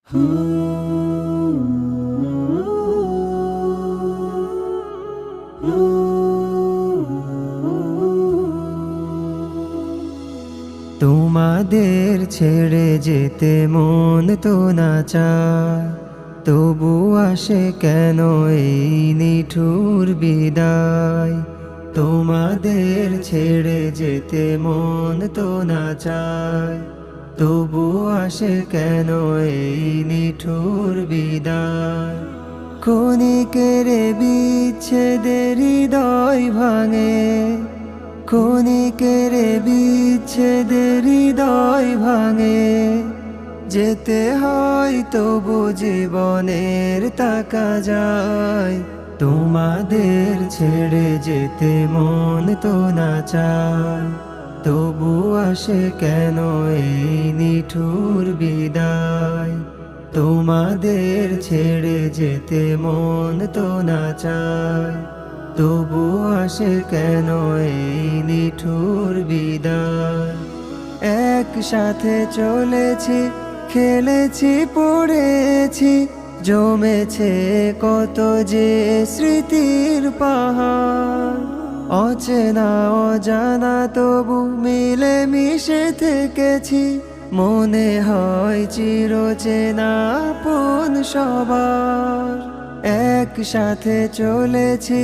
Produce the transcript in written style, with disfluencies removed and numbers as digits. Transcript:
তোমাদের ছেড়ে যেতে মন তো না চায়, তবু আসে কেন এই নিঠুর বিদায়। তোমাদের ছেড়ে যেতে মন তো না চায়, তবু আসে কেন এই নিঠুর বিদায়। ক্ষণিকের বিচ্ছেদের হৃদয় ভাঙে, ক্ষণিকের বিচ্ছেদের হৃদয় ভাঙে। যেতে হয় তবু জীবনের তাকা যায়, তোমাদের ছেড়ে যেতে মন তো না চায়, তবু আসে কেন এই নিঠুর বিদায়। তোমাদের ছেড়ে যেতে মন তো না চায়, তবু আসে কেন এই নিঠুর বিদায়। একসাথে চলেছি, খেলেছি, পড়েছি, জমেছে কত যে স্মৃতির পাহাড়। অচেনা অজানা তবু মিলে মিশে থেকেছি, মনে হয় চিরচেনা আপন সবার। একসাথে চলেছি,